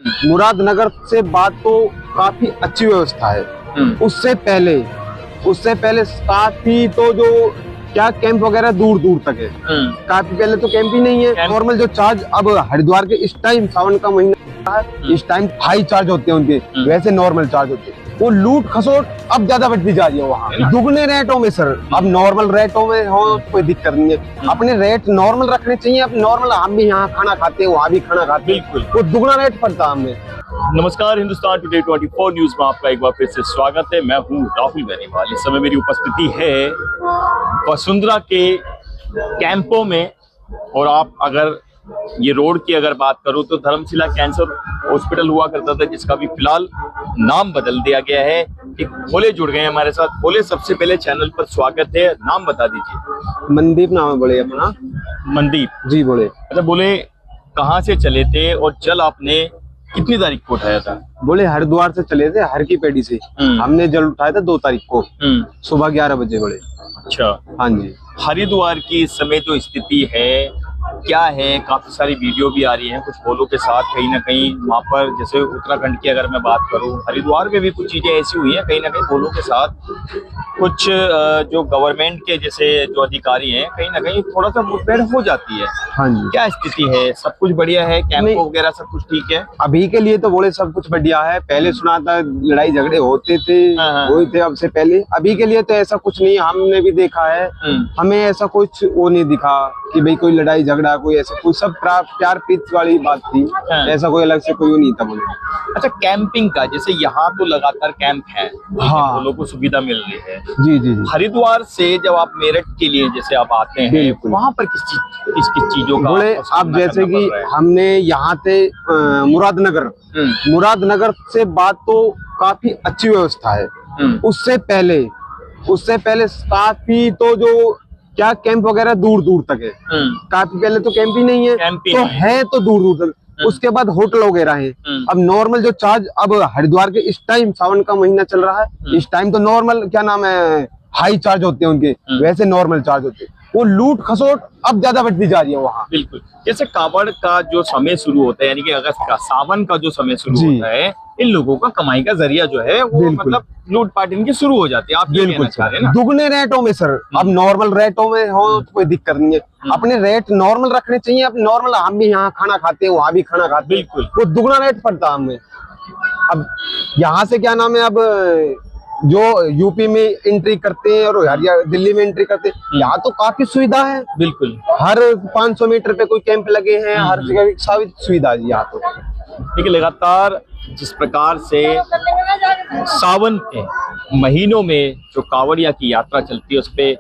मुरादनगर से बात तो काफी अच्छी व्यवस्था है। उससे पहले काफी तो जो क्या कैंप वगैरह दूर दूर तक है। काफी पहले तो कैंप ही नहीं है। नॉर्मल जो चार्ज अब हरिद्वार के इस टाइम सावन का महीना है, इस टाइम हाई चार्ज होते हैं उनके, वैसे नॉर्मल चार्ज होते हैं। वो लूट खसोट अब ज्यादा बढ़ती जा रही है वहाँ दुगने रेटों में सर। अब नॉर्मल रेटों में हो कोई दिक्कत नहीं है, अपने रेट नॉर्मल रखने चाहिए। अब नॉर्मल हम भी यहाँ खाना खाते हैं, वहाँ भी खाना खाते हैं, वो दुगना रेट पड़ता हमें। नमस्कार, हिंदुस्तान टुडे 24 न्यूज में आपका एक बार फिर से स्वागत है। मैं हूँ राहुल बेनीवाल। इस समय मेरी उपस्थिति है वसुंधरा के कैंपों में, और आप अगर ये रोड की अगर बात करूं तो धर्मशिला कैंसर हॉस्पिटल हुआ करता था, जिसका भी फिलहाल नाम बदल दिया गया है। एक भोले जुड़ गए हैं हमारे साथ। भोले, सबसे पहले चैनल पर स्वागत है, नाम बता दीजिए। मनदीप नाम है बोले अपना। मनदीप जी बोले। अच्छा बोले, कहाँ से चले थे और जल आपने कितनी तारीख को उठाया था? बोले हरिद्वार से चले थे, हर की पेड़ी से। हमने जल उठाया था 2 तारीख को सुबह 11 बजे बोले। अच्छा, हाँ जी। हरिद्वार की इस समय जो स्थिति है क्या है? काफी सारी वीडियो भी आ रही हैं कुछ भोलों के साथ, कहीं ना कहीं वहाँ पर, जैसे उत्तराखंड की अगर मैं बात करूँ, हरिद्वार में भी कुछ चीजें ऐसी हुई हैं कहीं ना कहीं भोलों के साथ। कुछ जो गवर्नमेंट के जैसे जो अधिकारी हैं, कहीं ना कहीं थोड़ा सा मुठभेड़ हो जाती है। हाँ जी। क्या स्थिति है? सब कुछ बढ़िया है? कैंप वगैरह सब कुछ ठीक है? अभी के लिए तो बोले सब कुछ बढ़िया है। पहले सुना था लड़ाई झगड़े होते थे, हुए थे अब से पहले। अभी के लिए तो ऐसा कुछ नहीं, हमने भी देखा है। हमें ऐसा कुछ वो नहीं दिखा कि भाई कोई लड़ाई झगड़ा, कोई ऐसा कुछ, सब प्यार प्रीत वाली बात थी। ऐसा कोई अलग से कोई वो नहीं था बोले। अच्छा, कैंपिंग का जैसे यहाँ तो लगातार कैंप है, हाँ, भोलों को सुविधा मिल रही है। जी जी जी। हरिद्वार से जब आप मेरठ के लिए जैसे आप आते हैं, वहाँ पर किस चीजों का बोले अब जैसे कि हमने यहाँ से मुरादनगर से बात तो काफी अच्छी व्यवस्था है। उससे पहले काफी तो जो क्या कैंप वगैरह दूर दूर तक है। काफी पहले तो कैंप ही नहीं है, तो है तो दूर दूर तक। उसके बाद होटल वगैरह है। अब नॉर्मल जो चार्ज अब हरिद्वार के इस टाइम सावन का महीना चल रहा है, इस टाइम तो नॉर्मल क्या नाम है हाई चार्ज होते हैं उनके, वैसे नॉर्मल चार्ज होते हैं। वो लूट खसोट अब ज्यादा बढ़ती जा रही है वहाँ। बिल्कुल, जैसे कावड़ का जो समय शुरू होता है, यानी कि अगस्त का, सावन का जो समय शुरू होता है, इन लोगों का कमाई का जरिया जो है वो मतलब लूटपाट इनकी शुरू हो जाती है। आप बिल्कुल दुगने रेटों में सर। अब नॉर्मल रेटों में हो तो कोई दिक्कत नहीं है, अपने रेट नॉर्मल रखने चाहिए। अब नॉर्मल हम भी यहाँ खाना खाते हैं, वहाँ भी खाना खाते हैं, बिल्कुल वो दुगना रेट पड़ता हमें। अब यहाँ से क्या नाम है, अब जो यूपी में एंट्री करते हैं और हरियाणा दिल्ली में एंट्री करते हैं, यहाँ तो काफी सुविधा है। बिल्कुल, हर 500 मीटर पे कोई कैंप लगे हैं, हर जगह सारी सुविधा है यहाँ तो। ठीक है, लगातार जिस प्रकार से सावन के महीनों में जो कांवड़िया की यात्रा चलती है, उस पे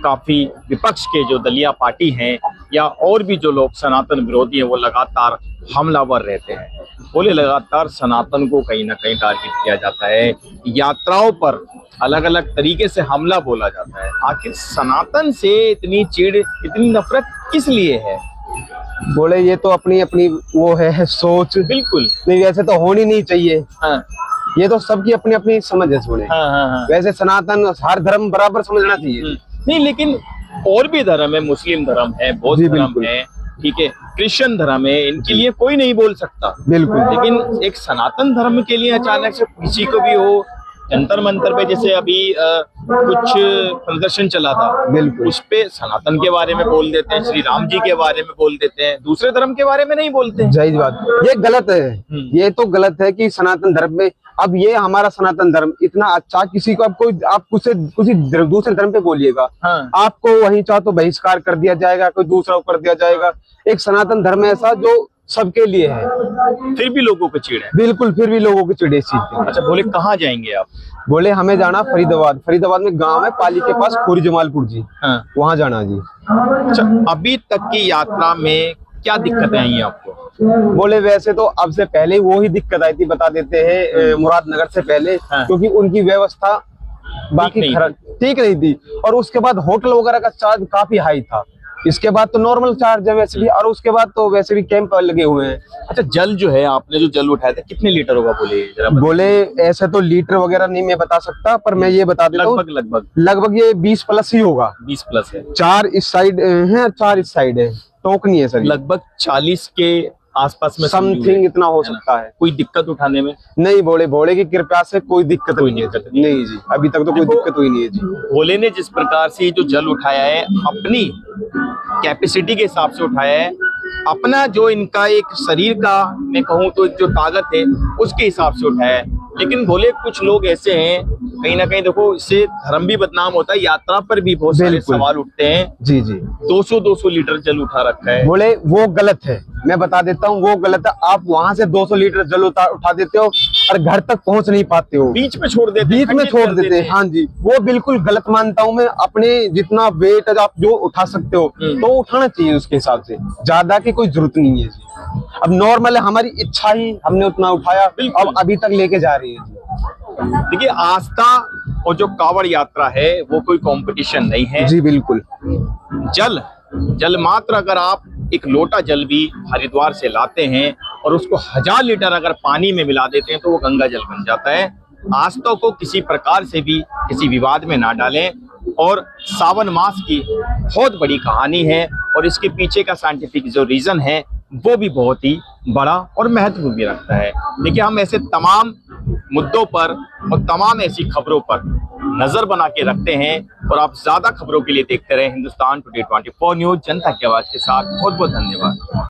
काफी विपक्ष के जो दलिया पार्टी हैं या और भी जो लोग सनातन विरोधी हैं, वो लगातार हमलावर रहते हैं। बोले लगातार सनातन को कहीं ना कहीं टारगेट किया जाता है, यात्राओं पर अलग अलग तरीके से हमला बोला जाता है। आखिर सनातन से इतनी चिढ़, इतनी नफरत किस लिए है? बोले ये तो अपनी अपनी वो है सोच। बिल्कुल नहीं, वैसे तो होनी नहीं चाहिए। हाँ। ये तो सबकी अपनी अपनी समझ है। बोले वैसे सनातन हर धर्म बराबर समझना चाहिए। नहीं, लेकिन और भी धर्म है, मुस्लिम धर्म है, बौद्ध धर्म है, ठीक है, क्रिश्चियन धर्म है, इनके लिए कोई नहीं बोल सकता। बिल्कुल, लेकिन एक सनातन धर्म के लिए अचानक से किसी को भी हो, जंतर मंतर पे जैसे अभी कुछ प्रदर्शन चला था, बिल्कुल उस पे सनातन के बारे में बोल देते हैं, श्री राम जी के बारे में बोल देते हैं, दूसरे धर्म के बारे में नहीं बोलते हैं। सही बात, ये गलत है। ये तो गलत है कि सनातन धर्म में, अब ये हमारा सनातन धर्म इतना अच्छा, किसी को आप किसी दूसरे धर्म पे बोलिएगा, आपको वहीं चाहो तो बहिष्कार कर दिया जाएगा, कोई दूसरा कर दिया जाएगा। एक सनातन धर्म ऐसा जो सबके लिए है, फिर भी लोगों को चिढ़ है। बिल्कुल, फिर भी लोगों की चिढ़ इस चीज पे। अच्छा बोले, कहाँ जाएंगे आप? बोले हमें जाना फरीदाबाद में गांव है पाली के पास, खोरी जमालपुर जी। वहाँ जाना जी। अच्छा, अभी तक की यात्रा में क्या दिक्कतें आई आपको? बोले वैसे तो अब से पहले वो ही दिक्कत आई थी, बता देते हैं, मुरादनगर से पहले, क्योंकि उनकी व्यवस्था बाकी ठीक नहीं थी, और उसके बाद होटल वगैरह का चार्ज काफी हाई था। इसके बाद तो नॉर्मल चार्ज है वैसे भी, और उसके बाद तो वैसे भी कैंप लगे हुए हैं। अच्छा, जल जो है, आपने जो जल उठाया था, कितने लीटर होगा? बोले ऐसे तो लीटर वगैरह नहीं मैं बता सकता, पर मैं ये बता देता हूँ लगभग ये 20 प्लस ही होगा। 20 प्लस है। 4 इस साइड है, 4 इस साइड है, टोक नहीं है सर। लगभग 40 के आसपास में समथिंग इतना हो सकता है। कोई दिक्कत उठाने में? नहीं, भोले की कृपा से कोई दिक्कत नहीं है। नहीं जी, अभी तक तो कोई दिक्कत हुई नहीं है जी। भोले ने जिस प्रकार से जो जल उठाया है अपनी कैपेसिटी के हिसाब से उठाया है, अपना जो इनका एक शरीर का मैं कहूँ तो जो ताकत है उसके हिसाब से उठाया है। लेकिन भोले कुछ लोग ऐसे हैं, कहीं ना कहीं देखो इससे धर्म भी बदनाम होता है, यात्रा पर भी बहुत सारे सवाल उठते हैं। जी जी, 200 लीटर जल उठा रखा है। बोले वो गलत है, मैं बता देता हूँ वो गलत है। आप वहां से 200 लीटर जल उठा देते हो और घर तक पहुंच नहीं पाते हो, बीच में छोड़ देते, बीच में छोड़ देते हैं। हाँ जी, वो बिल्कुल गलत मानता हूँ मैं। अपने जितना वेट आप जो उठा सकते हो तो उठाना चाहिए, उसके हिसाब से ज्यादा की कोई जरूरत नहीं है जी। अब नॉर्मल है, हमारी इच्छा ही हमने उतना उठाया, अब अभी तक लेके जा रही है जी। देखिए, आस्था और जो कांवड़ यात्रा है वो कोई कंपटीशन नहीं है जी। बिल्कुल, जल मात्र अगर आप एक लोटा जल भी हरिद्वार से लाते हैं और उसको 1000 लीटर अगर पानी में मिला देते हैं तो वो गंगा जल बन जाता है। आस्था को किसी प्रकार से भी किसी विवाद में ना डालें। और सावन मास की बहुत बड़ी कहानी है और इसके पीछे का साइंटिफिक जो रीजन है वो भी बहुत ही बड़ा और महत्व भी रखता है। देखिए, हम ऐसे तमाम मुद्दों पर और तमाम ऐसी खबरों पर नजर बना के रखते हैं और आप ज्यादा खबरों के लिए देखते रहे हिंदुस्तान टुडे 24 न्यूज, जनता की आवाज के साथ। बहुत बहुत धन्यवाद।